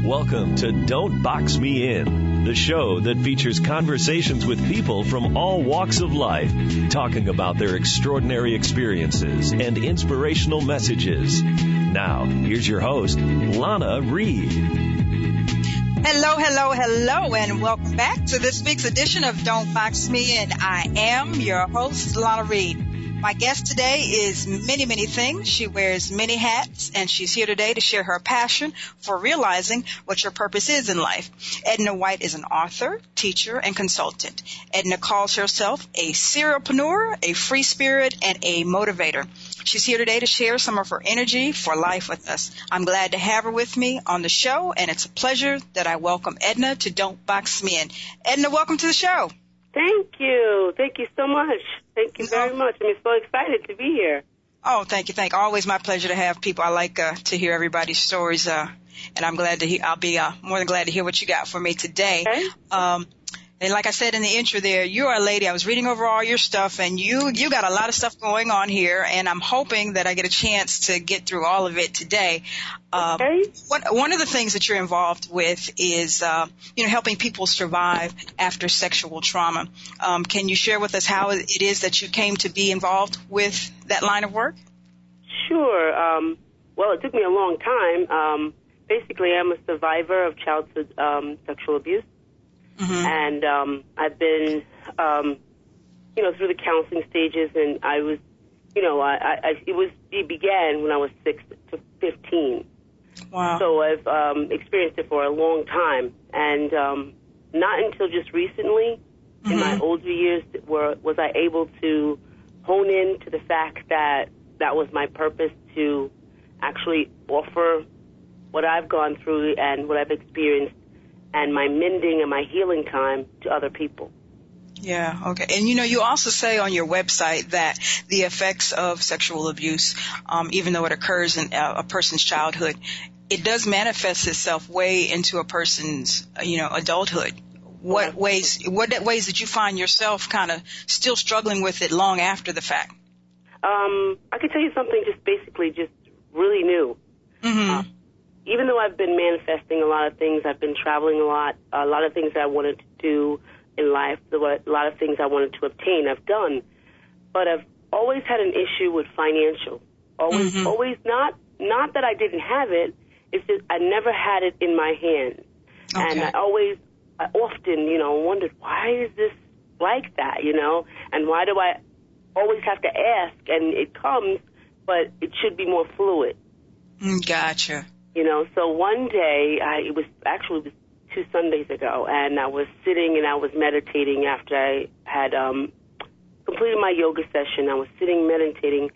Welcome to Don't Box Me In, the show that features conversations with people from all walks of life, talking about their extraordinary experiences and inspirational messages. Now, here's your host, Lana Reid. Hello, and welcome back to this week's edition of Don't Box Me In. I am your host, Lana Reid. My guest today is many things. She wears many hats, and she's here today to share her passion for realizing what your purpose is in life. Edna White is an author, teacher, and consultant. Edna calls herself a serialpreneur, a free spirit, and a motivator. She's here today to share some of her energy for life with us. I'm glad to have her with me on the show, and it's a pleasure that I welcome Edna to Don't Box Me In. Edna, welcome to the show. Thank you. Thank you so much. Thank you very much. I'm so excited to be here. Oh, thank you. Always my pleasure to have people. I like to hear everybody's stories, and I'm glad to hear. I'll be more than glad to hear what you got for me today. Okay. And like I said in the intro there, you're a lady. I was reading over all your stuff, and you got a lot of stuff going on here, and I'm hoping that I get a chance to get through all of it today. Okay. One of the things that you're involved with is, helping people survive after sexual trauma. Can you share with us how it is that you came to be involved with that line of work? Sure. Well, it took me a long time. Basically, I'm a survivor of childhood sexual abuse. Mm-hmm. And I've been, through the counseling stages, and I was, it began when I was 6 to 15. Wow. So I've experienced it for a long time, and not until just recently, in my older years, was I able to hone in to the fact that that was my purpose, to actually offer what I've gone through and what I've experienced and my mending and my healing time to other people. Yeah, okay. And, you also say on your website that the effects of sexual abuse, even though it occurs in a person's childhood, it does manifest itself way into a person's, adulthood. What ways did you find yourself kind of still struggling with it long after the fact? I could tell you something just really new. Mm-hmm. Even though I've been manifesting a lot of things, I've been traveling a lot of things that I wanted to do in life, a lot of things I wanted to obtain, I've done. But I've always had an issue with financial. Always, not that I didn't have it, it's just I never had it in my hands. Okay. And I often, wondered, why is this like that, And why do I always have to ask? And it comes, but it should be more fluid. Gotcha. So one day, it was 2 Sundays ago, and I was sitting and I was meditating after I had completed my yoga session. I was sitting meditating,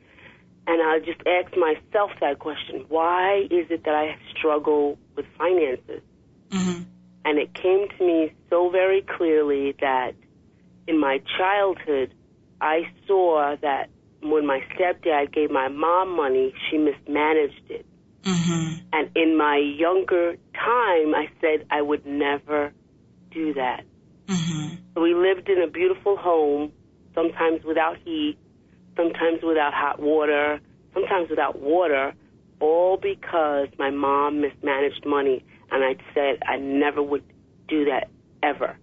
and I just asked myself that question: why is it that I struggle with finances? Mm-hmm. And it came to me so very clearly that in my childhood, I saw that when my stepdad gave my mom money, she mismanaged it. Mm-hmm. And in my younger time, I said I would never do that. Mm-hmm. So we lived in a beautiful home, sometimes without heat, sometimes without hot water, sometimes without water, all because my mom mismanaged money. And I said I never would do that ever.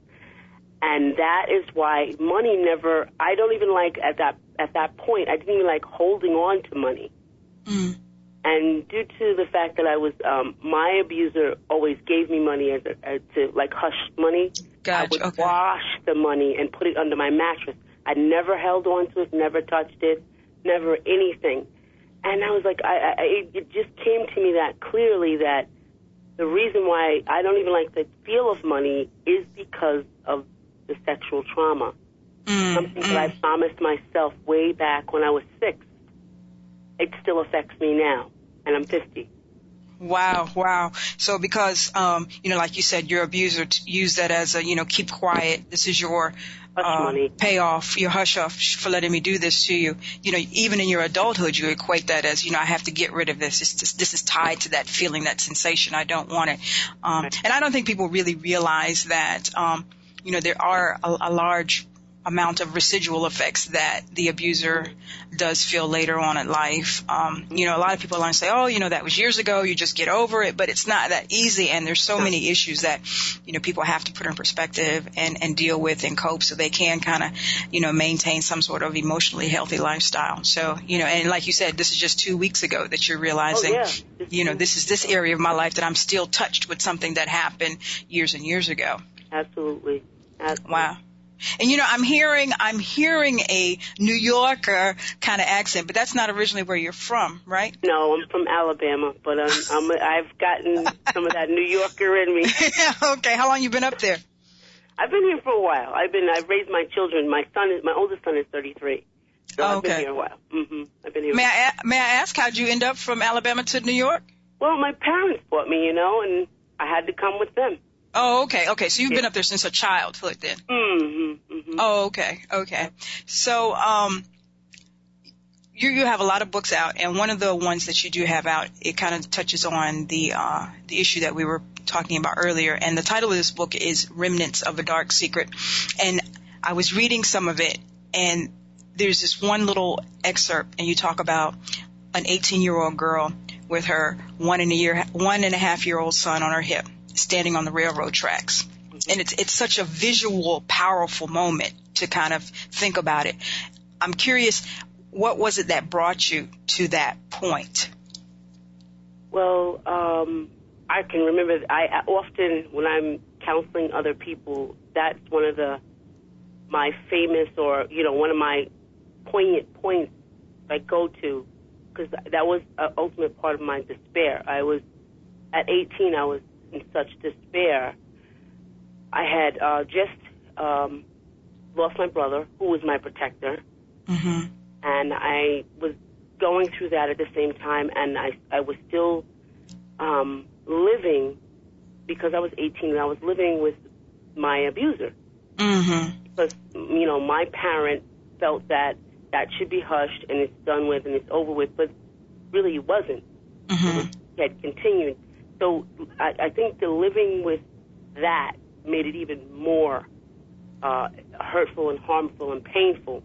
And that is why money I don't even like at that point, I didn't even like holding on to money. Mm. And due to the fact that I was, my abuser always gave me money to hush money. Gotcha. I would wash the money and put it under my mattress. I never held on to it, never touched it, never anything. And I was like, it just came to me that clearly that the reason why I don't even like the feel of money is because of the sexual trauma. Something that I promised myself way back when I was 6. It still affects me now, and I'm 50. Wow. So because, like you said, your abuser used that as a, keep quiet. This is your payoff, your hush off for letting me do this to you. Even in your adulthood, you equate that as, I have to get rid of this. This is tied to that feeling, that sensation. I don't want it. And I don't think people really realize that, there are a large amount of residual effects that the abuser does feel later on in life. A lot of people say, oh, that was years ago, you just get over it, but it's not that easy, and there's so many issues that, people have to put in perspective and deal with and cope so they can kind of, maintain some sort of emotionally healthy lifestyle. So, and like you said, this is just 2 weeks ago that you're realizing, this is this area of my life that I'm still touched with something that happened years and years ago. Absolutely. Wow. And I'm hearing a New Yorker kind of accent, but that's not originally where you're from, right? No, I'm from Alabama, but I've gotten some of that New Yorker in me. Okay, how long you been up there? I've been here for a while. I've raised my children. My oldest son is 33. So I've been here a while. I've been here. May I ask, how'd you end up from Alabama to New York? Well, my parents brought me, and I had to come with them. Oh, okay. So you've been up there since a childhood then? Oh, okay. So, you have a lot of books out, and one of the ones that you do have out, it kind of touches on the issue that we were talking about earlier, and the title of this book is Remnants of a Dark Secret. And I was reading some of it, and there's this one little excerpt, and you talk about an 18-year-old girl with her 1.5-year-old son on her hip, standing on the railroad tracks. And it's such a visual, powerful moment to kind of think about it. I'm curious, what was it that brought you to that point? Well, I can remember, I often, when I'm counseling other people, that's one of my famous, or, one of my poignant points I go to, because that was an ultimate part of my despair. At 18, I was in such despair. I had just lost my brother, who was my protector, and I was going through that at the same time, and I was still living, because I was 18, and I was living with my abuser. Because, my parent felt that should be hushed, and it's done with, and it's over with, but really it wasn't. It had continued. So I think the living with that made it even more hurtful and harmful and painful.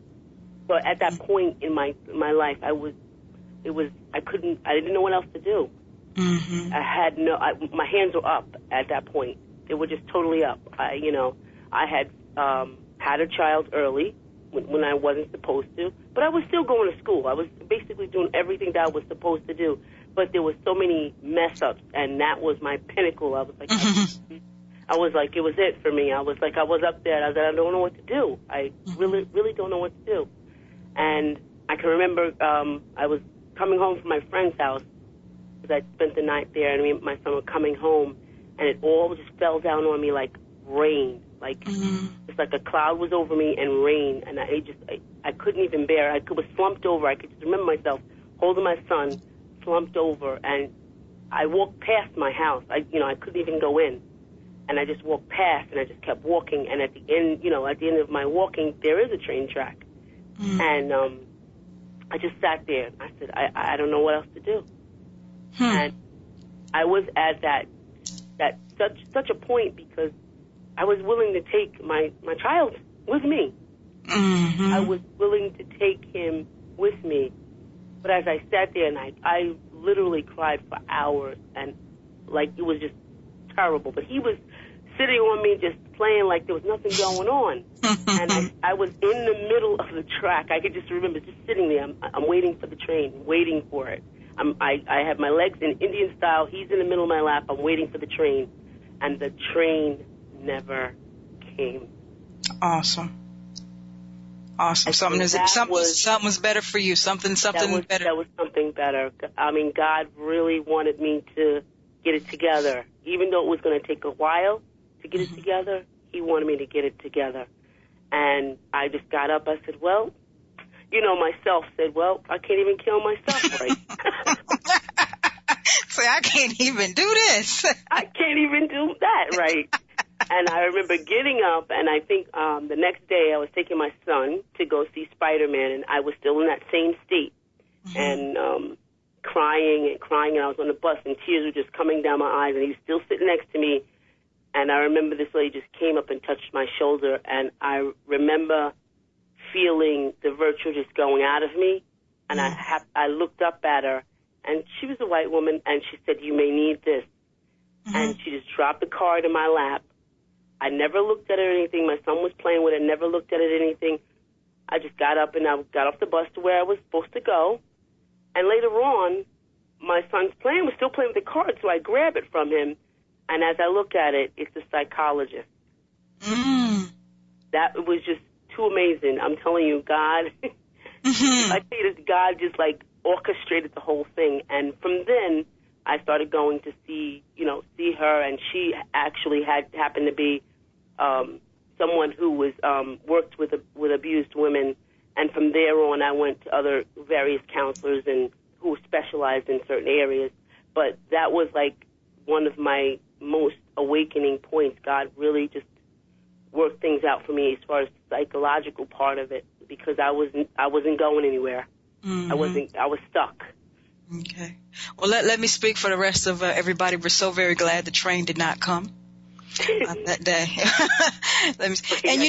So at that point in my life, I didn't know what else to do. I had my hands were up at that point. They were just totally up. I had had a child early when I wasn't supposed to, but I was still going to school. I was basically doing everything that I was supposed to do, but there was so many mess ups, and that was my pinnacle. I was like, it was it for me. I was up there, and I don't know what to do. I really, really don't know what to do. And I can remember I was coming home from my friend's house, because I spent the night there, and me and my son were coming home, and it all just fell down on me like rain. It's like a cloud was over me and rain, and I couldn't even bear it. I was slumped over. I could just remember myself holding my son, slumped over, and I walked past my house. I couldn't even go in, and I just walked past, and I just kept walking, and at the end of my walking, there is a train track, and I just sat there, and I said, I don't know what else to do, and I was at that such a point, because I was willing to take my child with me. I was willing to take him with me. But as I sat there, and I literally cried for hours, and it was just terrible. But he was sitting on me just playing like there was nothing going on. And I was in the middle of the track. I could just remember just sitting there. I'm waiting for the train, waiting for it. I have my legs in Indian style. He's in the middle of my lap. I'm waiting for the train. And the train never came. Awesome. Something was better for you. Something better. That was something better. I mean, God really wanted me to get it together. Even though it was going to take a while to get it together, He wanted me to get it together. And I just got up. I said, myself said, I can't even kill myself right. Say, I can't even do this. I can't even do that right. And I remember getting up, and I think the next day I was taking my son to go see Spider-Man, and I was still in that same state, and crying, and I was on the bus, and tears were just coming down my eyes, and he was still sitting next to me, and I remember this lady just came up and touched my shoulder, and I remember feeling the virtue just going out of me. And I looked up at her, and she was a white woman, and she said, "You may need this." And she just dropped the card in my lap. I never looked at it or anything. My son was playing with it, never looked at it or anything. I just got up and I got off the bus to where I was supposed to go. And later on, my son's was still playing with the card, so I grab it from him. And as I look at it, it's a psychologist. That was just too amazing. I'm telling you, God, I tell you this, God just like orchestrated the whole thing. And from then, I started going to see her, and she actually happened to be someone who was worked with abused women. And from there on, I went to other various counselors and who specialized in certain areas. But that was like one of my most awakening points. God really just worked things out for me as far as the psychological part of it, because I wasn't going anywhere. I was stuck. Okay. Well, let me speak for the rest of everybody. We're so very glad the train did not come that day. And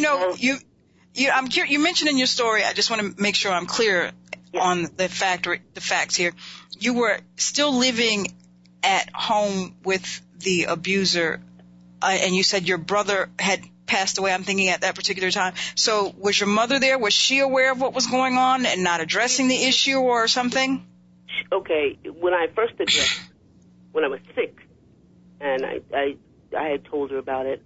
you mentioned in your story, I just want to make sure I'm clear on the facts here. You were still living at home with the abuser, and you said your brother had passed away, I'm thinking, at that particular time. So was your mother there? Was she aware of what was going on and not addressing the issue or something? Okay, when I first addressed, when I was 6, and I had told her about it,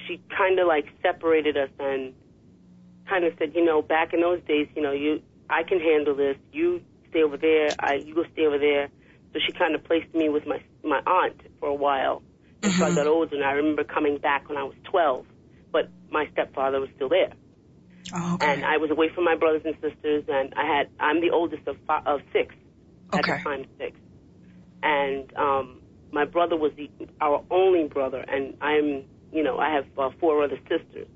she kind of like separated us and kind of said, back in those days, I can handle this. You stay over there. You go stay over there. So she kind of placed me with my aunt for a while. And so I got older, and I remember coming back when I was 12, but my stepfather was still there. Oh, okay. And I was away from my brothers and sisters, and I'm the oldest of 6. At the time, 6. And my brother was our only brother, and I have 4 other sisters.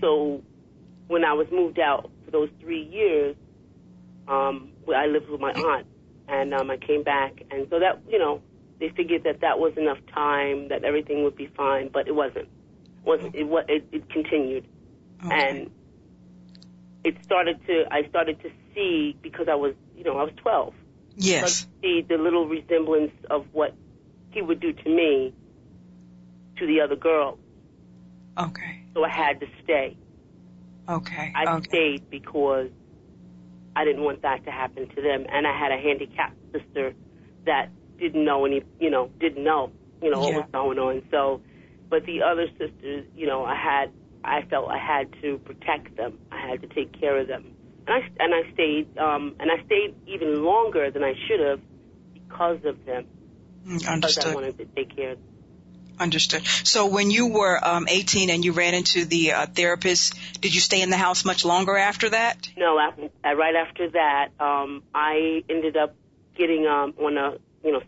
So when I was moved out for those 3 years, I lived with my aunt, and I came back, and so that, they figured that was enough time, that everything would be fine, but it wasn't. It continued. Okay. And I started to see, because I was 12. Yes. See the little resemblance of what he would do to me, to the other girls. Okay. So I had to stay. Okay. I stayed because I didn't want that to happen to them. And I had a handicapped sister that didn't know what was going on. So, but the other sisters, I felt I had to protect them. I had to take care of them. And I stayed even longer than I should have because of them. Understood. Because I wanted to take care of them. Understood. So when you were 18 and you ran into the therapist, did you stay in the house much longer after that? No, right after that, I ended up getting on a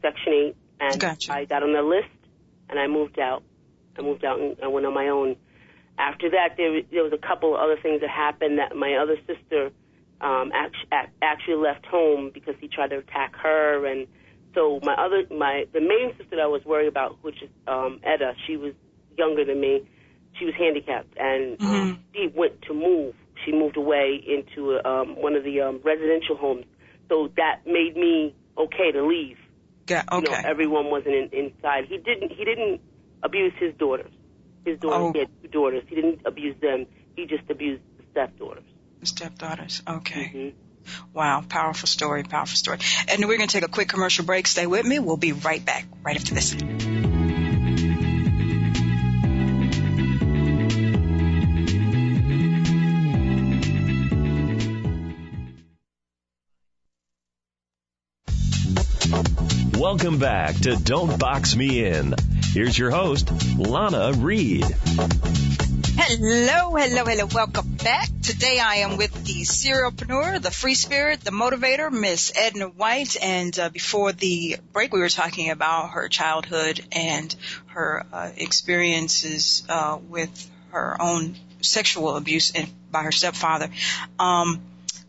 Section 8, and Gotcha. I got on the list, and I moved out. And I went on my own. After that, there was a couple of other things that happened. That my other sister actually left home because he tried to attack her, and so the main sister that I was worried about, which is Edna, she was younger than me. She was handicapped, and she went to move. She moved away into one of the residential homes. So that made me okay to leave. Yeah, okay. Everyone wasn't inside. He didn't abuse his daughters. He had 2 daughters. He didn't abuse them. He just abused the stepdaughters. The stepdaughters. Okay. Wow. Powerful story. Powerful story. And we're going to take a quick commercial break. Stay with me. We'll be right back right after this. Welcome back to Don't Box Me In. Here's your host, Lana Reid. Hello. Welcome back. Today I am with the serialpreneur, the free spirit, the motivator, Miss Edna White. And before the break, we were talking about her childhood and her experiences with her own sexual abuse by her stepfather.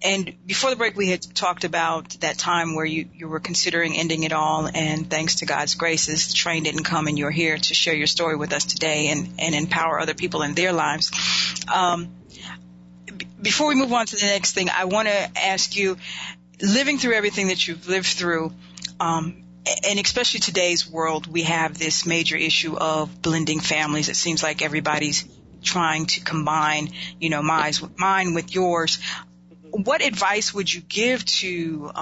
And before the break, we had talked about that time where you were considering ending it all, and thanks to God's graces, the train didn't come, and you're here to share your story with us today and empower other people in their lives. Before we move on to the next thing, I want to ask you, living through everything that you've lived through, and especially today's world, we have this major issue of blending families. It seems like everybody's trying to combine, mine with yours. What advice would you give to,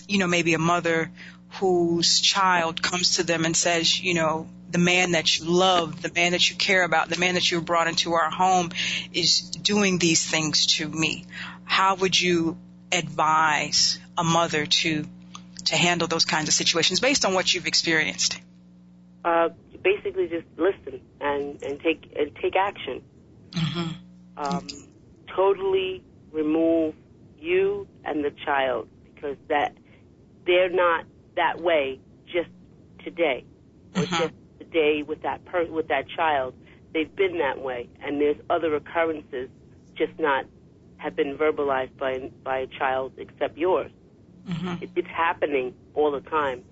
maybe a mother whose child comes to them and says, the man that you love, the man that you care about, the man that you brought into our home is doing these things to me? How would you advise a mother to handle those kinds of situations based on what you've experienced? Basically, just listen and take action. Mm-hmm. Totally remove you and the child, because that they're not that way just today or just today with that with that child. They've been that way, and there's other occurrences just not have been verbalized by a child except yours. Mm-hmm. It's happening all the time,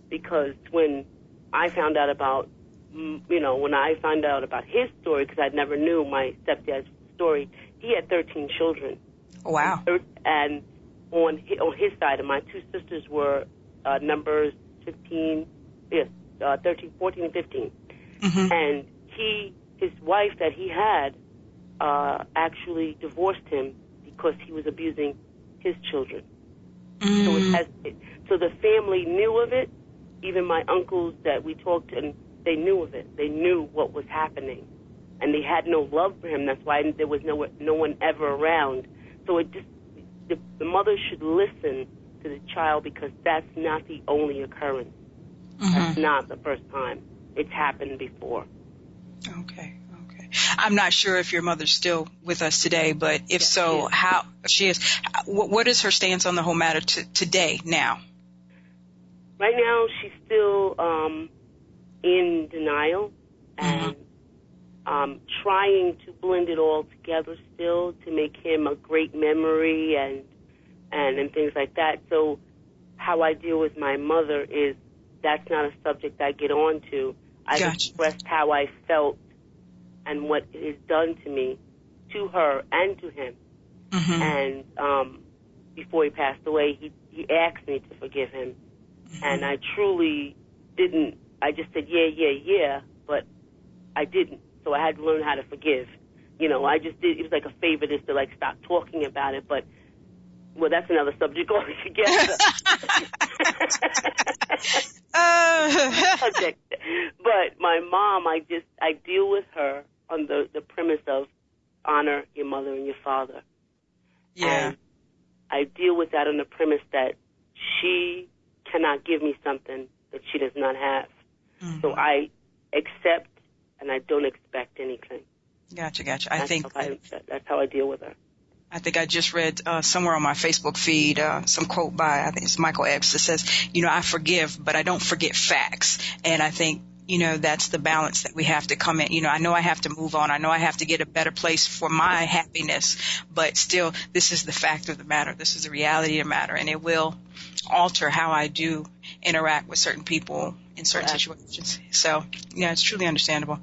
because when I found out about, when I found out about his story, because I never knew my stepdad's story, he had 13 children. Wow. And on his side, and my two sisters were numbers 13, 14, and 15. Mm-hmm. And his wife that he had actually divorced him because he was abusing his children. So the family knew of it. Even my uncles that we talked to, and they knew of it. They knew what was happening, and they had no love for him. That's why there was no one ever around. So the mother should listen to the child, because that's not the only occurrence. Mm-hmm. That's not the first time. It's happened before. Okay. I'm not sure if your mother's still with us today, but if so, how she is. What is her stance on the whole matter today, now? Right now, she's still in denial and trying to blend it all together still to make him a great memory and things like that. So how I deal with my mother is that's not a subject I get on to. I've expressed how I felt and what it has done to me, to her and to him. Mm-hmm. And before he passed away, he asked me to forgive him. Mm-hmm. And I truly didn't. I just said, yeah, but I didn't. So I had to learn how to forgive. I just did. It was like a favor just to stop talking about it. But, well, that's another subject altogether. But my mom, I deal with her on the premise of honor your mother and your father. Yeah. And I deal with that on the premise that she cannot give me something that she does not have. Mm-hmm. So I accept and I don't expect anything. Gotcha. That's how I deal with her. I think I just read somewhere on my Facebook feed some quote by, I think it's Michael Epps, that says, I forgive, but I don't forget facts. And I think, that's the balance that we have to come in. I know I have to move on. I know I have to get a better place for my happiness, but still, this is the fact of the matter. This is the reality of the matter, and it will alter how I do interact with certain people in certain situations. So, it's truly understandable.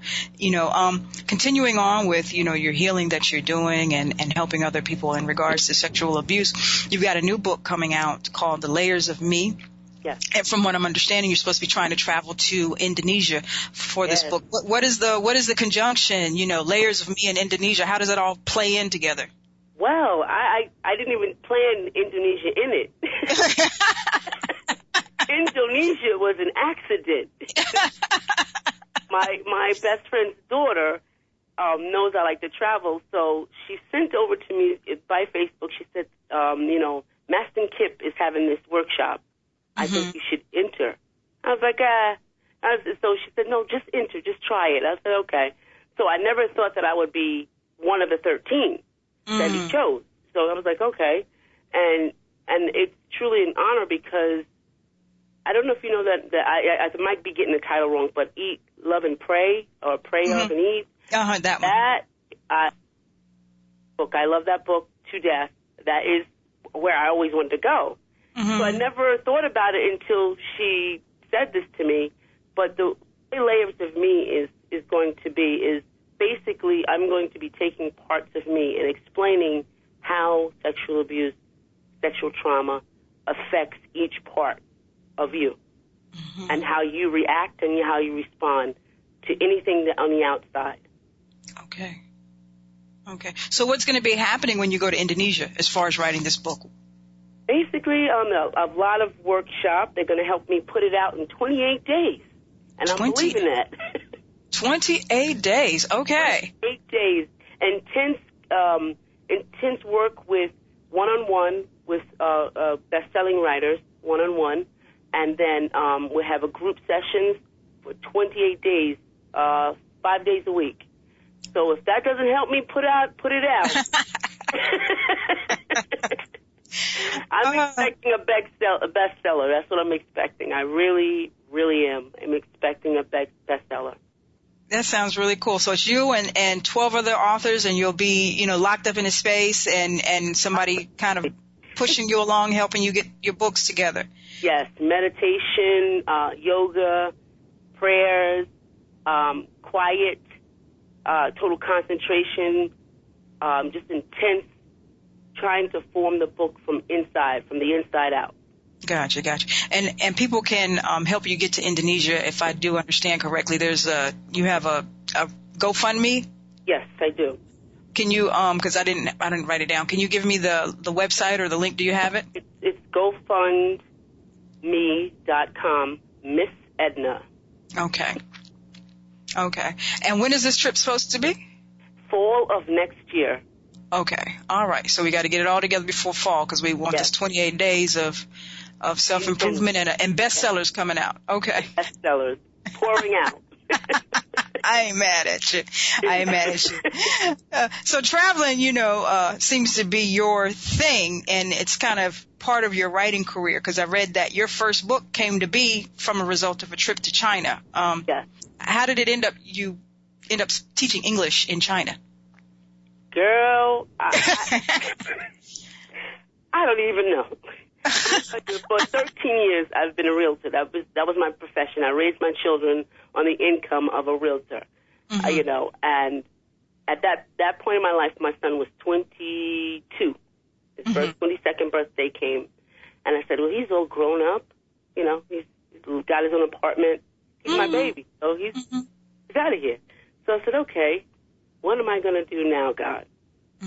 Continuing on with, your healing that you're doing and helping other people in regards to sexual abuse, you've got a new book coming out called The Layers of Me. Yes. And from what I'm understanding, you're supposed to be trying to travel to Indonesia for this book. What is the conjunction, Layers of Me in Indonesia? How does it all play in together? Well, I didn't even plan Indonesia in it. Indonesia was an accident. My best friend's daughter knows I like to travel, so she sent over to me by Facebook. She said, Maston Kip is having this workshop. I think you should enter. I was like, so she said, no, just enter, just try it. I said, okay. So I never thought that I would be one of the 13 that he chose. So I was like, okay. And it's truly an honor, because I don't know if you know that I might be getting the title wrong, but Eat, Love, and Pray, or Pray, Love, and Eat. That one. Book, I love that book to death. That is where I always wanted to go. Mm-hmm. So I never thought about it until she said this to me. But the Layers of Me is going to be basically I'm going to be taking parts of me and explaining abuse, sexual trauma affects each part of you, and how you react and how you respond to anything on the outside. Okay. So what's going to be happening when you go to Indonesia as far as writing this book? Basically, a lot of workshop. They're going to help me put it out in 28 days. And I'm believing that. 28 days. Okay. 28 days. Intense work with one-on-one with best-selling writers, one-on-one. And then we'll have a group sessions for 28 days, 5 days a week. So if that doesn't help me put it out. I'm expecting a bestseller. That's what I'm expecting. I really, really am. I'm expecting a bestseller. That sounds really cool. So it's you and 12 other authors, and you'll be, locked up in a space and somebody kind of pushing you along, helping you get your books together. Yes, meditation, yoga, prayers, quiet, total concentration, just intense, trying to form the book from the inside out. Gotcha. And people can help you get to Indonesia, if I do understand correctly. You have a GoFundMe? Yes, I do. Can you, because I didn't write it down. Can you give me the website or the link? Do you have it? It's GoFundMe.com, Miss Edna. Okay. And when is this trip supposed to be? Fall of next year. Okay. All right. So we got to get it all together before fall, because we want this 28 days of self-improvement and bestsellers coming out. Okay. Bestsellers pouring out. I ain't mad at you. So traveling, seems to be your thing, and it's kind of part of your writing career, because I read that your first book came to be from a result of a trip to China. Yes. How did it end up teaching English in China? Girl, I don't even know. For 13 years, I've been a realtor. That was my profession. I raised my children on the income of a realtor, and at that point in my life, my son was 22. His 22nd birthday came, and I said, well, he's all grown up. He's got his own apartment. He's my baby, so he's out of here. So I said, okay, what am I going to do now, God?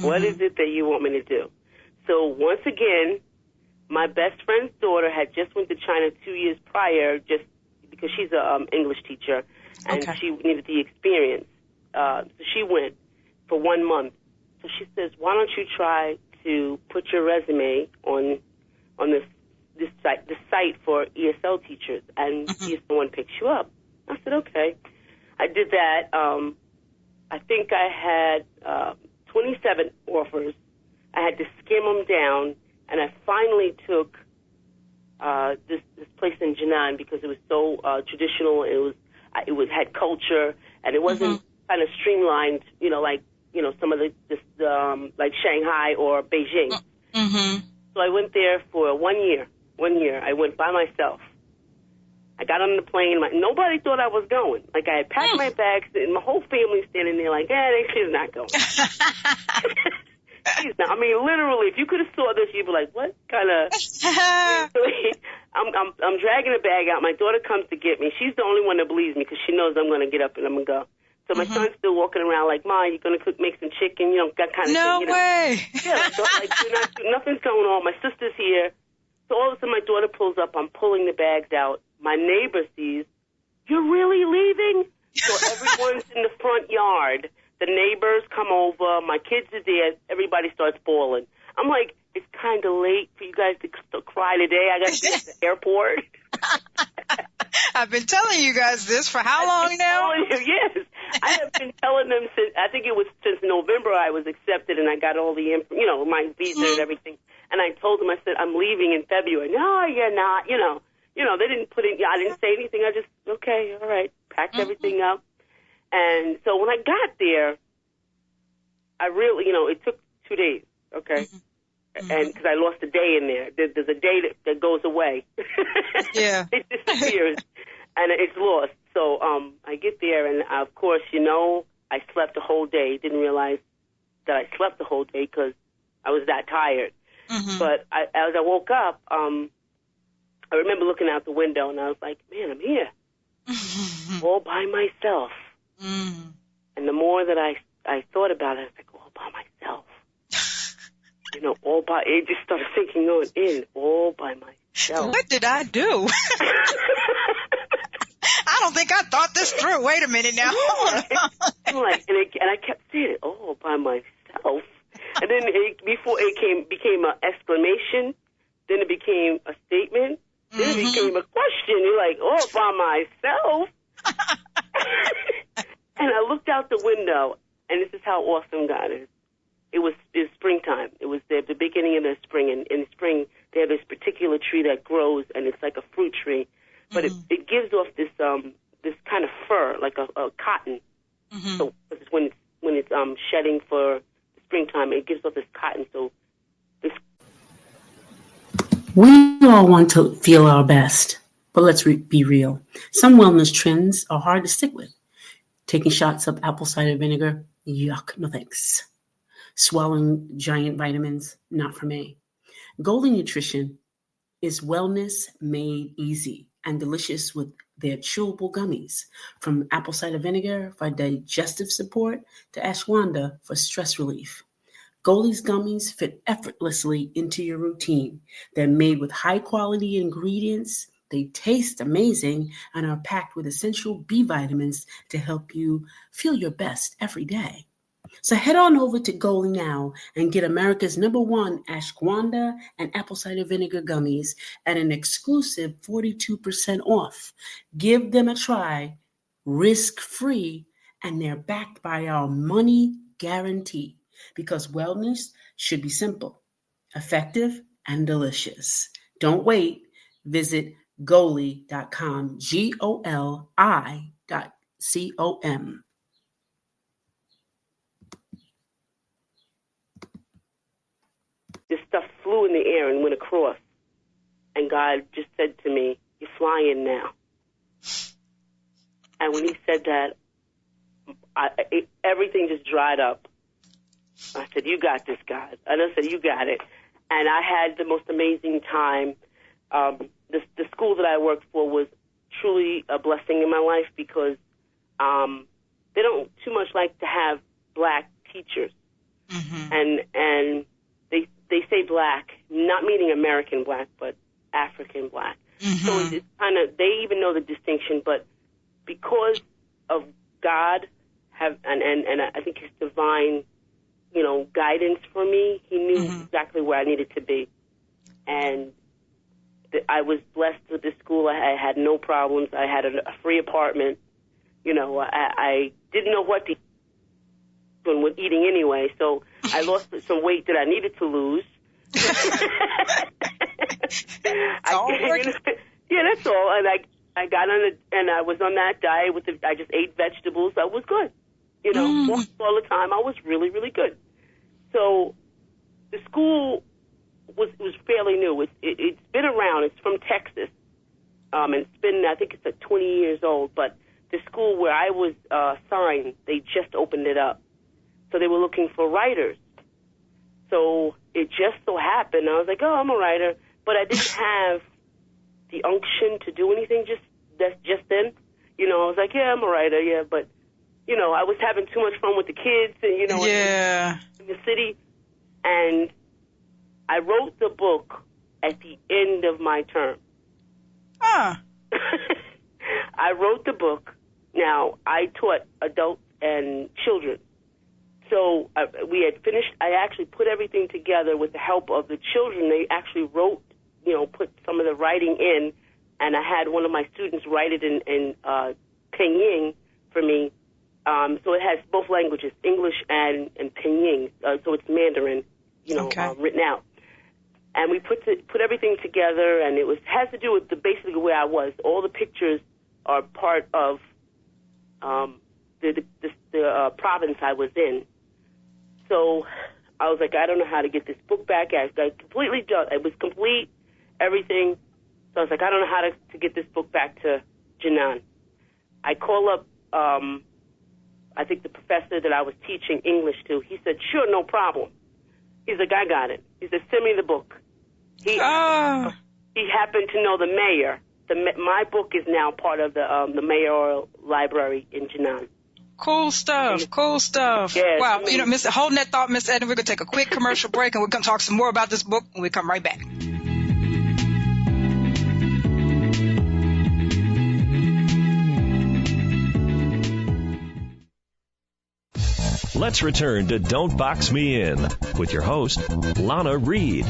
What is it that you want me to do? So once again, my best friend's daughter had just went to China 2 years prior, just because she's an English teacher, and she needed the experience. So she went for 1 month. So she says, why don't you try to put your resume on this site for ESL teachers, and see if someone picks you up. I said, okay. I did that. I think I had 27 offers. I had to skim them down, and I finally took this place in Jinan because it was so traditional. It had culture, and it wasn't kind of streamlined, some of like Shanghai or Beijing. So I went there for 1 year. 1 year. I went by myself. I got on the plane. Nobody thought I was going. Like, I had packed my bags, and my whole family standing there like, she's not going. She's not. I mean, literally, if you could have saw this, you'd be like, what kind of... I'm dragging a bag out. My daughter comes to get me. She's the only one that believes me because she knows I'm going to get up and I'm going to go. So my son's still walking around like, Ma, you're going to make some chicken, that kind of thing. No way. Yeah, so nothing's going on. My sister's here. So all of a sudden my daughter pulls up. I'm pulling the bags out. My neighbor sees, you're really leaving? So everyone's in the front yard. The neighbors come over. My kids are there. Everybody starts bawling. I'm like, it's kind of late for you guys to cry today. I got to be at the airport. I've been telling you guys this for how long now? Yes. I have been telling them since November I was accepted and I got all the, my visa and everything. And I told them, I said, I'm leaving in February. No, you're not, they didn't I didn't say anything. I just, okay, all right, packed everything up. And so when I got there, I really, it took 2 days, okay? And because I lost a day in there. There's a day that goes away. Yeah. It disappears, and it's lost. So I get there, and of course, I slept the whole day. Didn't realize that I slept the whole day because I was that tired. But as I woke up, I remember looking out the window, and I was like, man, I'm here. All by myself. And the more that I thought about it, I was like, all by myself. It just started thinking going in, all by myself. What did I do? I don't think I thought this through. Wait a minute now. And I kept saying it, all by myself. And then before it became an exclamation, then it became a statement, then it became a question. You're like, all by myself? And I looked out the window, and this is how awesome God is. It's springtime. It was the beginning of the spring, and in spring they have this particular tree that grows, and it's like a fruit tree, but it gives off this kind of fur, like a cotton. So when it's shedding for the springtime, it gives off this cotton. So this. We all want to feel our best, but let's be real. Some wellness trends are hard to stick with. Taking shots of apple cider vinegar, yuck, no thanks. Swallowing giant vitamins, not for me. Golden Nutrition is wellness made easy and delicious with their chewable gummies. From apple cider vinegar for digestive support to ashwagandha for stress relief. Goldie's gummies fit effortlessly into your routine. They're made with high quality ingredients. They taste amazing and are packed with essential B vitamins to help you feel your best every day. So head on over to Goldie now and get America's #1 ashwagandha and apple cider vinegar gummies at an exclusive 42% off. Give them a try, risk-free, and they're backed by our money guarantee, because wellness should be simple, effective, and delicious. Don't wait. Visit Goli.com, GOLI.com. This stuff flew in the air and went across. And God just said to me, you're flying now. And when he said that, everything just dried up. I said, you got this, God. And I said, you got it. And I had the most amazing time. The school that I worked for was truly a blessing in my life, because they don't too much like to have black teachers. And they say black, not meaning American black, but African black. So it's kind of, they even know the distinction, but because of God and I think his divine, guidance for me, he knew exactly where I needed to be. And I was blessed with this school. I had no problems. I had a free apartment. I didn't know what to eat with eating anyway, so I lost some weight that I needed to lose. Yeah, that's all. And I got on and I was on that diet I just ate vegetables. I was good. Walked all the time. I was really, really good. So the school was fairly new. It's been around. It's from Texas. And it's been, I think it's 20 years old. But the school where I was assigned, they just opened it up. So they were looking for writers. So it just so happened, I was like, oh, I'm a writer. But I didn't have the unction to do anything just then. I was like, yeah, I'm a writer, yeah. But, I was having too much fun with the kids and, in the city. And I wrote the book at the end of my term. I wrote the book. Now, I taught adults and children. So we had finished. I actually put everything together with the help of the children. They actually wrote, put some of the writing in, and I had one of my students write it in Pinyin for me. So it has both languages, English and Pinyin. So it's Mandarin, written out. And we put everything together, and has to do with basically where I was. All the pictures are part of the province I was in. So I was like, I don't know how to get this book back. I completely done. It was complete, everything. So I was like, I don't know how to get this book back to Jinan. I call up, I think the professor that I was teaching English to. He said, sure, no problem. He's like, I got it. He said, send me the book. He happened to know the mayor. My book is now part of the mayoral library in Jinan. Cool stuff. Cool stuff. Yes, wow. You know, holding that thought, Miss Edna, we're going to take a quick commercial break, and we're going to talk some more about this book when we come right back. Let's return to Don't Box Me In with your host, Lana Reid.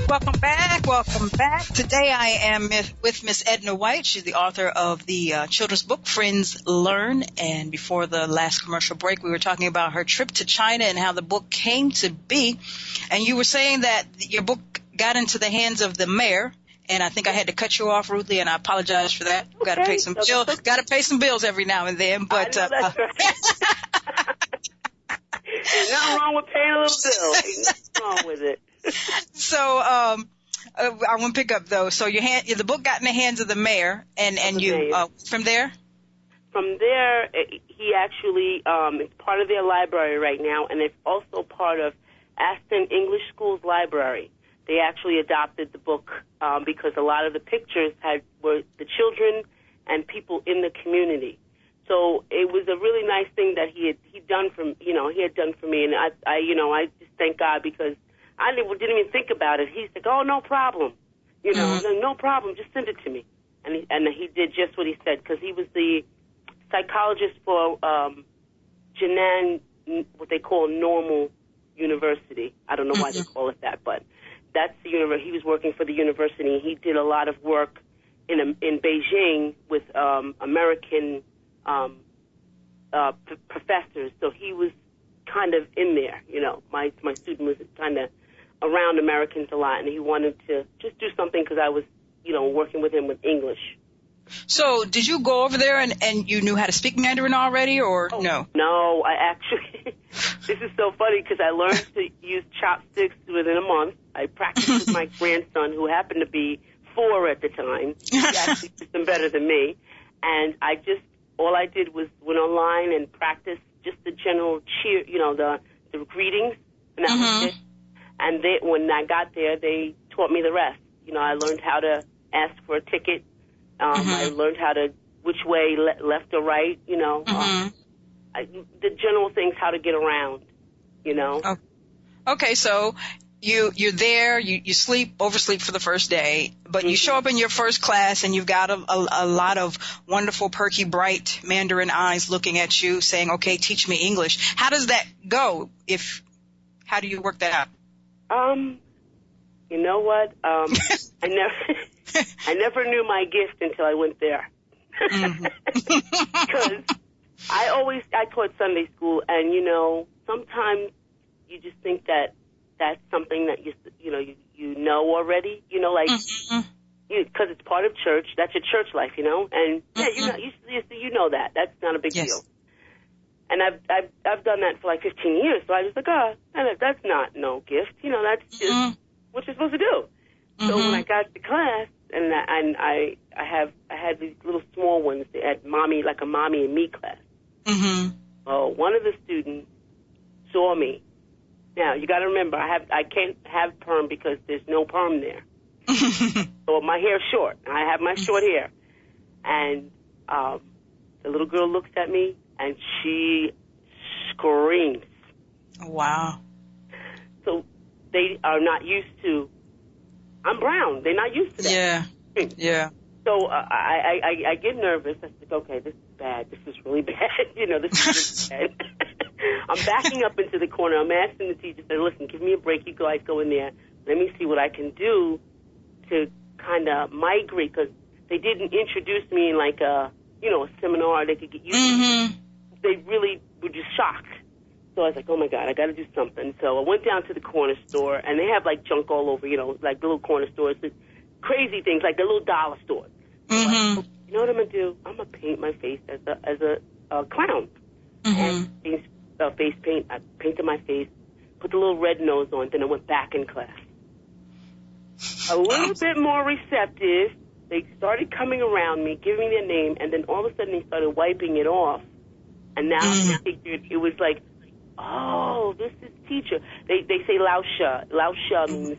Welcome back. Welcome back. Today I am with Miss Edna White. She's the author of the children's book, Friends Learn. And before the last commercial break, we were talking about her trip to China and how the book came to be. And you were saying that your book got into the hands of the mayor. And I think I had to cut you off rudely, and I apologize for that. Okay. Got to pay some bills. Got to pay some bills every now and then. But I know that's right. There's nothing wrong with paying a little bill. Ain't nothing wrong with it. So I want to pick up though. So the book got in the hands of the mayor, and you from there. From there, he actually it's part of their library right now, and it's also part of Aston English School's library. They actually adopted the book because a lot of the pictures were the children and people in the community. So it was a really nice thing that he had done for me, and I just thank God because I didn't even think about it. He's like, oh, no problem, no problem, just send it to me, and he did just what he said because he was the psychologist for Jinan, what they call Normal University. I don't know why they call it that, but that's the university. He was working for the university. He did a lot of work in Beijing with American professors. So he was kind of in there. My student was kind of around Americans a lot, and he wanted to just do something because I was, working with him with English. So did you go over there and you knew how to speak Mandarin already, or no? No, I actually. This is so funny because I learned to use chopsticks within a month. I practiced with my grandson, who happened to be 4 at the time. He actually did them better than me. And all I did was went online and practiced just the general cheer, the greetings, and that was it. And when I got there, they taught me the rest. I learned how to ask for a ticket. I learned which way, left or right, the general things, how to get around, Okay, so you're there, you oversleep for the first day, but you show up in your first class and you've got a lot of wonderful, perky, bright Mandarin eyes looking at you saying, okay, teach me English. How does that go? How do you work that out? You know what? I never knew my gift until I went there. Because I taught Sunday school, and sometimes you just think that that's something that you know already, because it's part of church. That's your church life, and you know that. That's not a big deal. And I've done that for like 15 years, so I was like, that's not no gift, that's just what you're supposed to do. So when I got to class, and I had these little small ones. They had like a mommy and me class. Oh, one of the students saw me. Now you got to remember, I can't have perm because there's no perm there. So my hair's short. I have my short hair, and the little girl looks at me and she screams. Wow. So they are not used to. I'm brown. They're not used to that. Yeah. So I get nervous. I said, okay, this is bad. This is really bad. This is really bad. I'm backing up into the corner. I'm asking the teacher, listen, give me a break. You guys go in there. Let me see what I can do to kind of migrate, because they didn't introduce me in like a seminar they could get used to. They really were just shocked. So I was like, oh, my God, I got to do something. So I went down to the corner store, and they have, like, junk all over, like the little corner stores, crazy things, like the little dollar stores. Like, you know what I'm going to do? I'm going to paint my face as a clown. And face paint, I painted my face, put the little red nose on, then I went back in class. A little bit more receptive. They started coming around me, giving me their name, and then all of a sudden they started wiping it off. And now I figured it was like oh, this is teacher. They say Lao Sha. Lao Sha means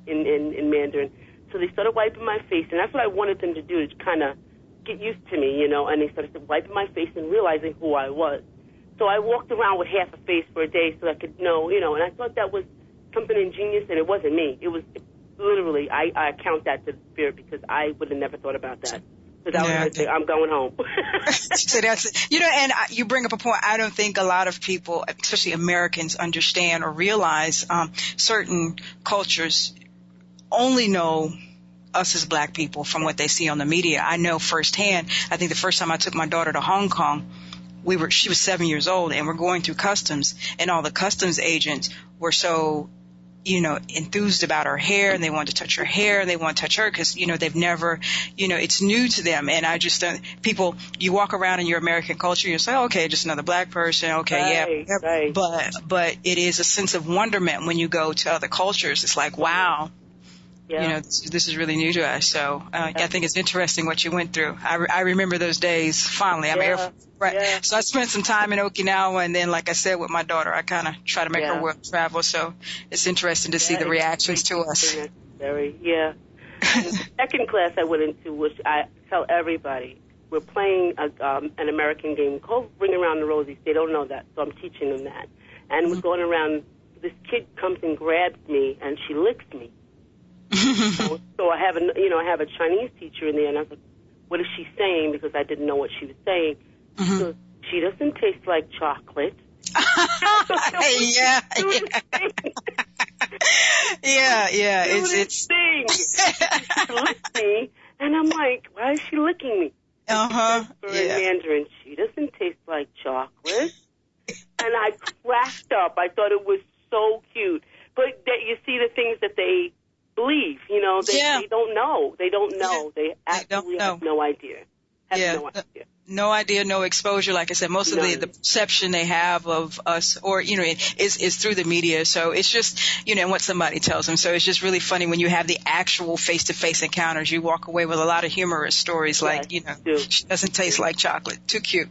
in Mandarin. So they started wiping my face, and that's what I wanted them to do, to kind of get used to me, you know. And they started wiping my face and realizing who I was. So I walked around with half a face for a day so I could know, you know, and I thought that was something ingenious, and it wasn't me. It was literally, I count that to the spirit, because I would have never thought about that. Because I was going to say, I'm going home. So that's, you know, and you bring up a point. I don't think a lot of people, especially Americans, understand or realize certain cultures only know us as black people from what they see on the media. I know firsthand. I think the first time I took my daughter to Hong Kong, she was 7 years old, and we're going through customs, and all the customs agents were so, you know, enthused about her hair, and they wanted to touch her hair, and they want to touch her because, you know, they've never, you know, it's new to them. And I just people, you walk around in your American culture, you say, oh, okay, just another black person, okay, yeah, right. But it is a sense of wonderment when you go to other cultures. It's like, wow. Yeah. You know, this is really new to us. So I think it's interesting what you went through. I remember those days fondly. I'm right. So I spent some time in Okinawa, and then, like I said, with my daughter, I kind of try to make her work travel. So it's interesting to see the reactions to us. The second class I went into, which I tell everybody, we're playing an American game called Ring Around the Rosies. They don't know that, so I'm teaching them that. And we're going around. This kid comes and grabs me, and she licks me. So I have a Chinese teacher in there, and I was like, what is she saying? Because I didn't know what she was saying. So, she doesn't taste like chocolate. Yeah. It's she licked me, and I'm like, why is she licking me? In Mandarin, she doesn't taste like chocolate. And I cracked up. I thought it was so cute. But you see the things that they believe, you know, they don't know. They don't know. They absolutely have no idea. No idea, no exposure. Like I said, most of the perception they have of us, or, you know, is through the media. So it's just, you know, what somebody tells them. So it's just really funny when you have the actual face-to-face encounters. You walk away with a lot of humorous stories, like, you know, she doesn't taste like chocolate. Too cute.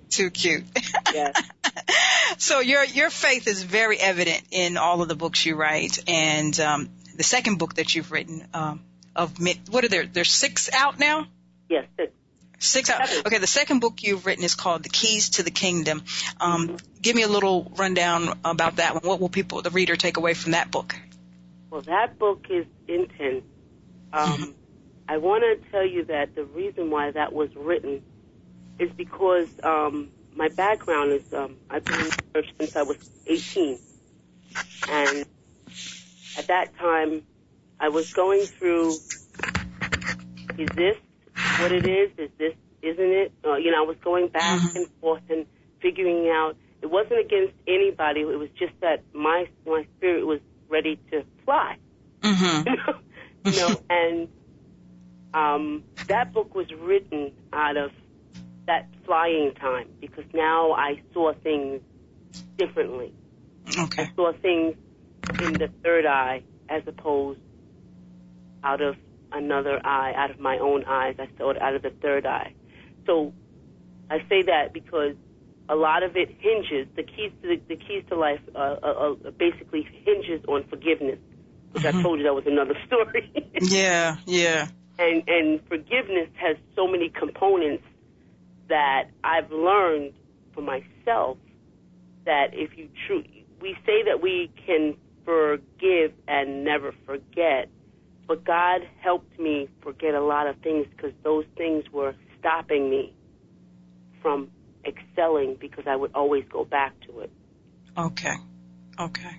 Too cute. Yes. So your faith is very evident in all of the books you write, and the second book that you've written what are there? There's 6 out now? Yes, 6. 6 out. Okay, the second book you've written is called The Keys to the Kingdom. Give me a little rundown about that one. What will the reader, take away from that book? Well, that book is intense. I want to tell you that the reason why that was written is because my background is I've been in church since I was 18. And at that time, I was going through, is this what it is? Is this, isn't it? You know, I was going back and forth and figuring out. It wasn't against anybody. It was just that my spirit was ready to fly. You know, and that book was written out of that flying time, because now I saw things differently. Okay. I saw things in the third eye as opposed out of another eye, out of my own eyes. I saw it out of the third eye. So I say that because a lot of it hinges, the keys to life basically hinges on forgiveness, which I told you that was another story. Yeah. And forgiveness has so many components that I've learned for myself that if you we say that we can forgive and never forget, but God helped me forget a lot of things because those things were stopping me from excelling, because I would always go back to it. Okay.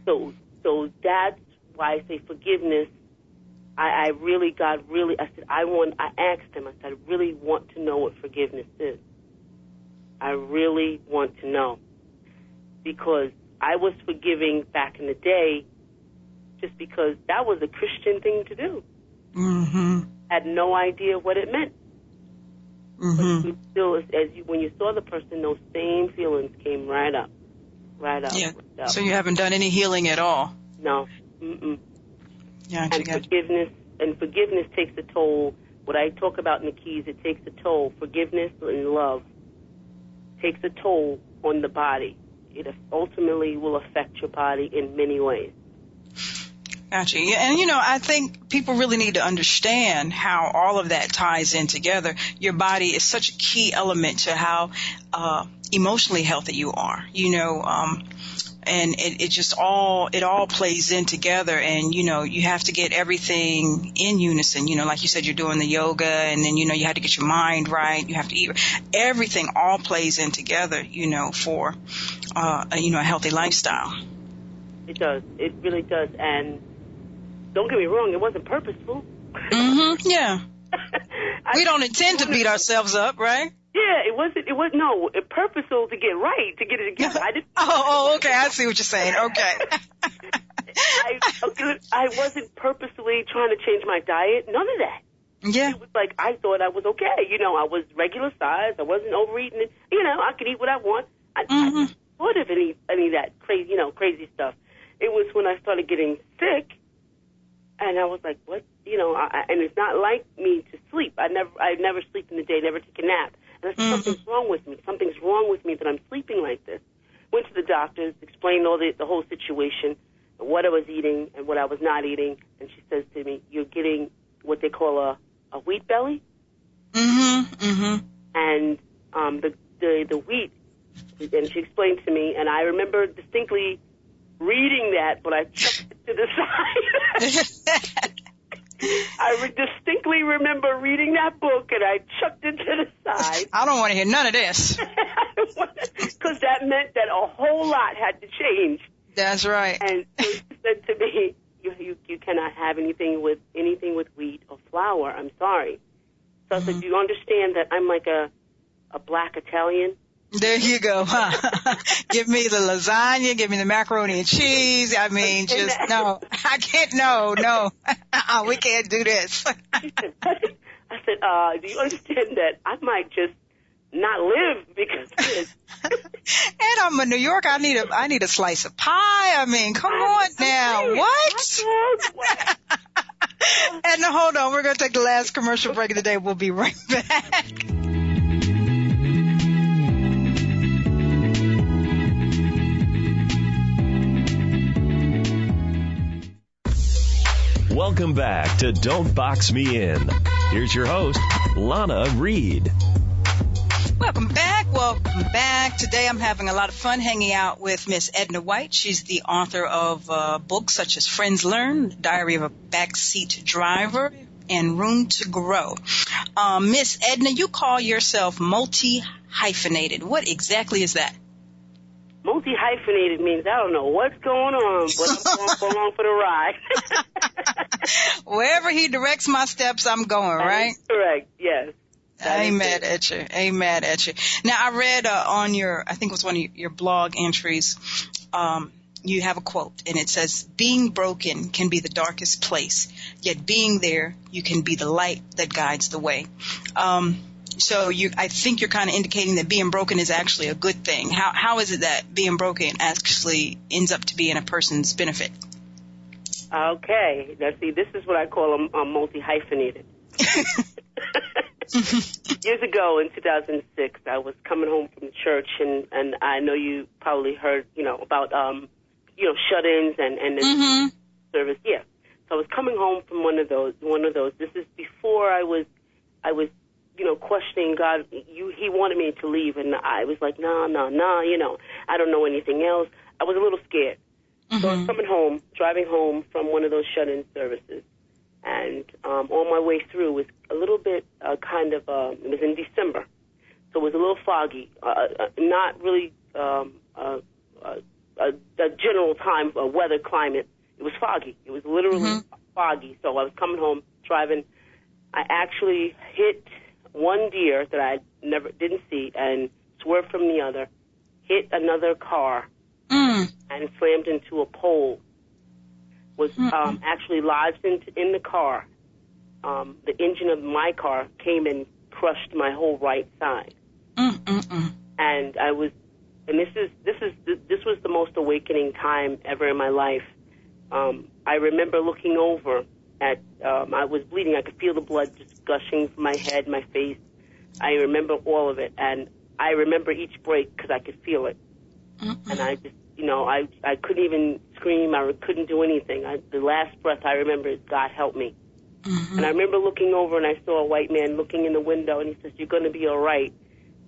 So that's why I say forgiveness. I said, I asked him, I said, I really want to know what forgiveness is. I really want to know, because I was forgiving back in the day just because that was a Christian thing to do. Had no idea what it meant. But you still, when you saw the person, those same feelings came right up. Yeah. Right up. So you haven't done any healing at all? No. Yeah. Forgiveness takes a toll. What I talk about in the keys, it takes a toll. Forgiveness and love takes a toll on the body. it ultimately will affect your body in many ways. Gotcha. Yeah, and I think people really need to understand how all of that ties in together. Your body is such a key element to how emotionally healthy you are. And it all plays in together, and you have to get everything in unison. Like you said, you're doing the yoga, and then you have to get your mind right. You have to eat. Everything all plays in together. For a healthy lifestyle. It does. It really does. And don't get me wrong, it wasn't purposeful. Mm-hmm. Yeah. We don't intend to beat ourselves up, right? Yeah, it was purposeful to get right, to get it together. I didn't. Oh, okay. I see what you're saying. Okay. I wasn't purposely trying to change my diet. None of that. Yeah. It was like I thought I was okay. I was regular size. I wasn't overeating it. I could eat what I want. I didn't thought of any of that crazy stuff. It was when I started getting sick, and I was like, what? And it's not like me to sleep. I never sleep in the day, never take a nap. And I said, something's wrong with me. Something's wrong with me that I'm sleeping like this. Went to the doctors, explained all the whole situation, what I was eating and what I was not eating. And she says to me, you're getting what they call a wheat belly. And the wheat, and she explained to me, and I remember distinctly reading that, but I chucked it to the side. I distinctly remember reading that book, and I chucked it to the side. I don't want to hear none of this. Because that meant that a whole lot had to change. That's right. And so she said to me, you cannot have anything with wheat or flour. I'm sorry. So I said, do you understand that I'm like a black Italian? There you go. Give me the lasagna, give me the macaroni and cheese. I mean, just no. I can't. No. We can't do this. I said, do you understand that I might just not live because of this? And I'm in New York. I need a slice of pie. I mean, come on now. What? And hold on. We're going to take the last commercial break of the day. We'll be right back. Welcome back to Don't Box Me In. Here's your host, Lana Reid. Welcome back. Today I'm having a lot of fun hanging out with Miss Edna White. She's the author of books such as Friends Learn, Diary of a Backseat Driver, and Room to Grow. Miss Edna, you call yourself multi-hyphenated. What exactly is that? Multi-hyphenated means I don't know what's going on, but I'm going to go along for the ride. Wherever he directs my steps, I'm going, right? Correct, yes. I'm mad at you. Now, I read on I think it was one of your blog entries, you have a quote, and it says, being broken can be the darkest place, yet being there, you can be the light that guides the way. So I think you're kind of indicating that being broken is actually a good thing. How is it that being broken actually ends up to be in a person's benefit? Okay. Now, see, this is what I call a multi-hyphenated. Years ago, in 2006, I was coming home from church, and I know you probably heard, about, shut-ins and service. Yeah. So I was coming home from one of those. This is before I was questioning God. He wanted me to leave, and I was like, no, I don't know anything else. I was a little scared. So I was driving home from one of those shut-in services, and on my way through was a little bit it was in December, so it was a little foggy, not really a general time, weather climate. It was foggy. It was literally foggy. So I was coming home driving. I actually hit one deer that I didn't see and swerved from the other, hit another car, and slammed into a pole. Was actually lodged in the car. The engine of my car came and crushed my whole right side. And I was, and this was the most awakening time ever in my life. I remember looking over at, I was bleeding. I could feel the blood just gushing from my head, my face. I remember all of it, and I remember each break because I could feel it. And I just, I couldn't even scream. I couldn't do anything. The last breath I remember is, God help me. And I remember looking over and I saw a white man looking in the window, and he says, you're going to be all right.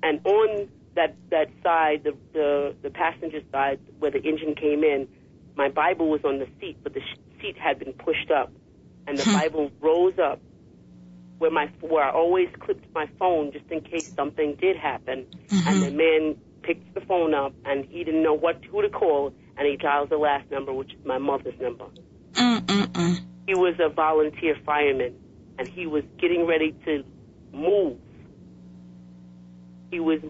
And on that side, the passenger side where the engine came in, my Bible was on the seat, but the seat had been pushed up. And the Bible rose up where I always clipped my phone just in case something did happen. And the man picked the phone up, and he didn't know who to call, and he dialed the last number, which is my mother's number. He was a volunteer fireman, and he was getting ready to move. He was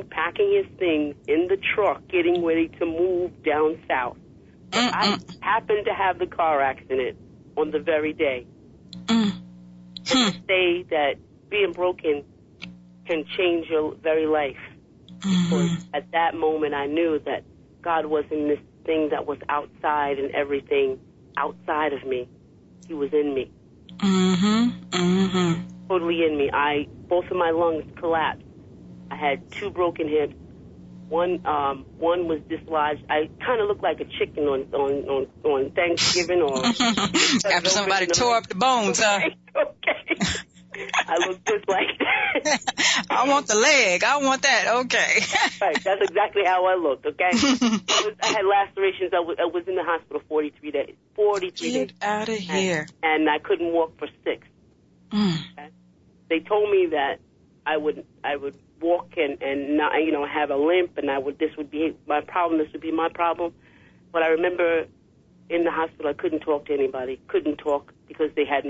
packing his things in the truck, getting ready to move down south. I happened to have the car accident on the very day. And I say that being broken can change your very life. Because at that moment, I knew that God wasn't this thing that was outside and everything outside of me. He was in me. Totally in me. Both of my lungs collapsed. I had 2 broken hips. One was dislodged. I kind of looked like a chicken on Thanksgiving or after somebody tore up the bones. Okay. I looked just like that. I want the leg. I want that. Okay. Right. That's exactly how I looked. Okay. I had lacerations. I was in the hospital 43 days. 43 days. Get out of here. And I couldn't walk for 6. Okay? They told me that I would walk and not, have a limp, and this would be my problem. This would be my problem. But I remember in the hospital, I couldn't talk to anybody. Couldn't talk because they gave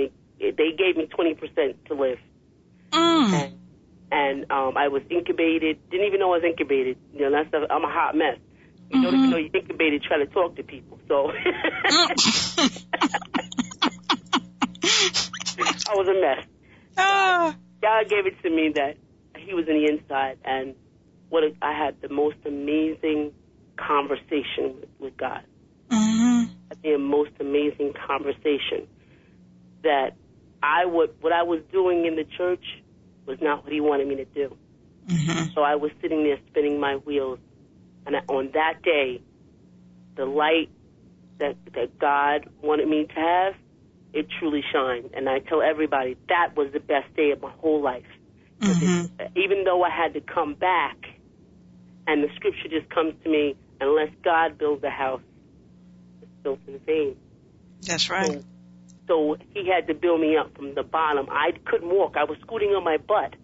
me 20% to live. And I was incubated. Didn't even know I was incubated. I'm a hot mess. You don't even know you're incubated trying to talk to people. So I was a mess. God gave it to me that He was in the inside, and I had the most amazing conversation with God. The most amazing conversation that what I was doing in the church was not what He wanted me to do. So I was sitting there spinning my wheels, and on that day, the light that God wanted me to have, it truly shined. And I tell everybody that was the best day of my whole life. Even though I had to come back, and the scripture just comes to me, unless God builds a house, it's built in vain. That's right. So He had to build me up from the bottom. I couldn't walk. I was scooting on my butt.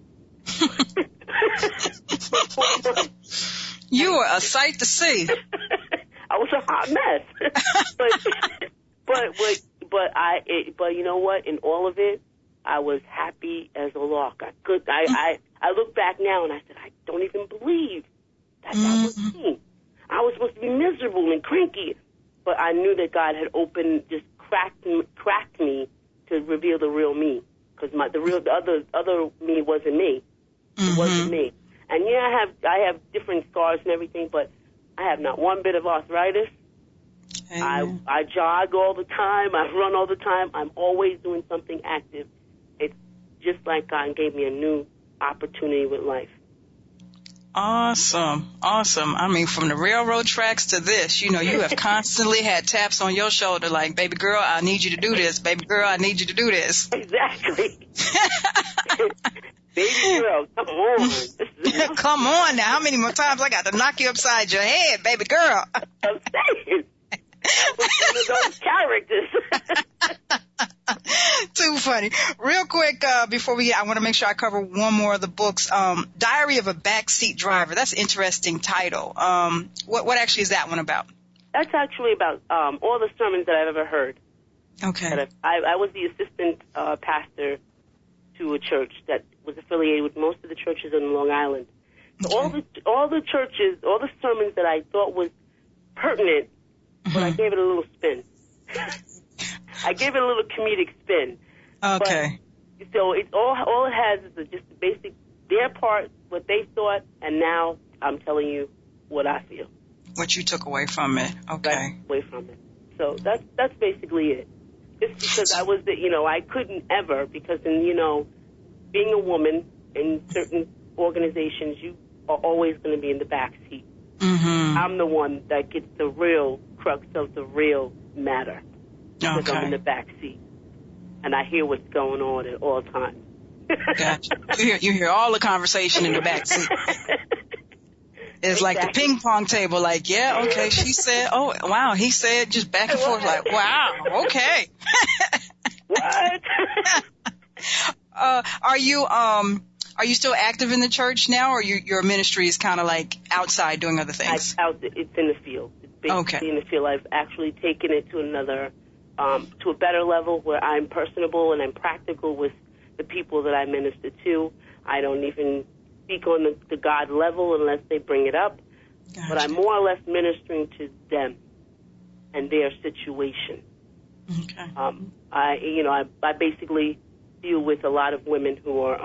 You were a sight to see. I was a hot mess. But you know what? In all of it, I was happy as a lark. I look back now and I said, I don't even believe that was me. I was supposed to be miserable and cranky, but I knew that God had cracked me to reveal the real me, because the other me wasn't me. It wasn't me. And yeah, I have different scars and everything, but I have not one bit of arthritis. I jog all the time. I run all the time. I'm always doing something active. It's just like God gave me a new opportunity with life. Awesome. I mean, from the railroad tracks to this, you have constantly had taps on your shoulder like, baby girl, I need you to do this. Baby girl, I need you to do this. Exactly. Baby girl, come on. Come on now. How many more times I got to knock you upside your head, baby girl? I'm saying. One of those characters. Too funny. Real quick, before I want to make sure I cover one more of the books. Diary of a Backseat Driver. That's an interesting title. What actually is that one about? That's actually about all the sermons that I've ever heard. Okay. I was the assistant pastor to a church that was affiliated with most of the churches in Long Island. So Okay. all the churches, all the sermons that I thought was pertinent, but I gave it a little spin. I gave it a little comedic spin. Okay. But, so it's all it has is just the basic, their part, what they thought, and now I'm telling you what I feel. What you took away from it. Okay. Away from it. So that's basically it. Just because I was, I couldn't ever, because being a woman in certain organizations, you are always going to be in the back seat. Mm-hmm. I'm the one that gets the real crux of the real matter. Because I'm in the back seat. And I hear what's going on at all times. Gotcha. You hear all the conversation in the back seat. It's like the ping pong table, like, yeah, okay, she said, oh, wow, he said, just back and forth, like, wow, okay. What? Are you still active in the church now, or your ministry is kind of like outside doing other things? It's in the field. It's basically in the field. I've actually taken it to another, to a better level where I'm personable and I'm practical with the people that I minister to. I don't even speak on the God level unless they bring it up. Gotcha. But I'm more or less ministering to them and their situation. Okay. I basically deal with a lot of women who are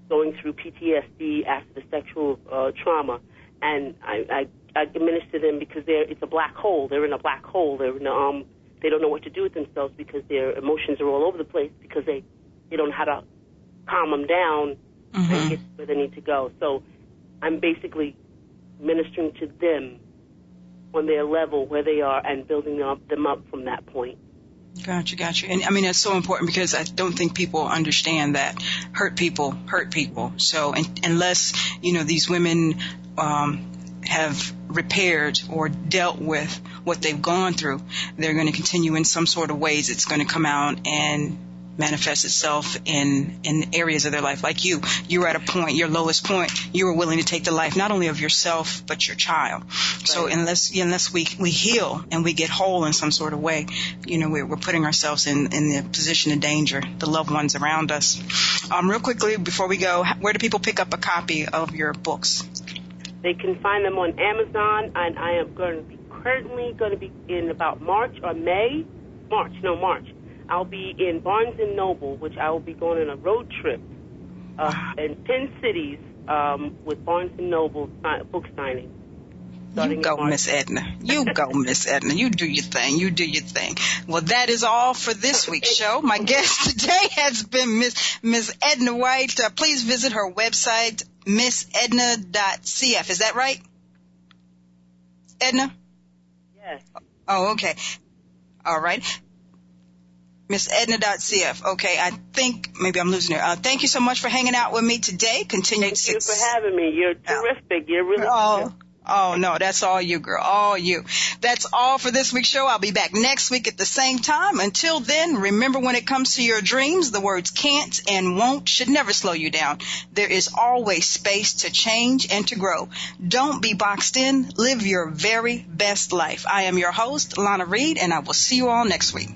going through PTSD after the sexual trauma, and I minister them because it's a black hole. They're in a black hole. They're in they don't know what to do with themselves because their emotions are all over the place because they don't know how to calm them down and get where they need to go. So I'm basically ministering to them on their level where they are and building them up from that point. Gotcha. And I mean, that's so important because I don't think people understand that hurt people. So unless, these women have repaired or dealt with what they've gone through, they're going to continue in some sort of ways. It's going to come out and manifest itself in areas of their life. Like you were at a point, your lowest point, you were willing to take the life not only of yourself but your child. Right. So unless we heal and we get whole in some sort of way, we're putting ourselves in the position of danger, the loved ones around us. Real quickly before we go, where do people pick up a copy of your books? They can find them on Amazon, and I am currently going to be in about March. I'll be in Barnes & Noble, which I will be going on a road trip in 10 cities with Barnes & Noble book signing. You go, Miss Edna. You go, Miss Edna. You do your thing. Well, that is all for this week's show. My guest today has been Miss Edna White. Please visit her website, missedna.cf. Is that right, Edna? Yes. Oh, okay. All right. missedna.cf. Okay, I think maybe I'm losing her. Thank you so much for hanging out with me today. Thank you for having me. You're terrific. You're really good. Oh, no, that's all you, girl. All you. That's all for this week's show. I'll be back next week at the same time. Until then, remember when it comes to your dreams, the words can't and won't should never slow you down. There is always space to change and to grow. Don't be boxed in. Live your very best life. I am your host, Lana Reid, and I will see you all next week.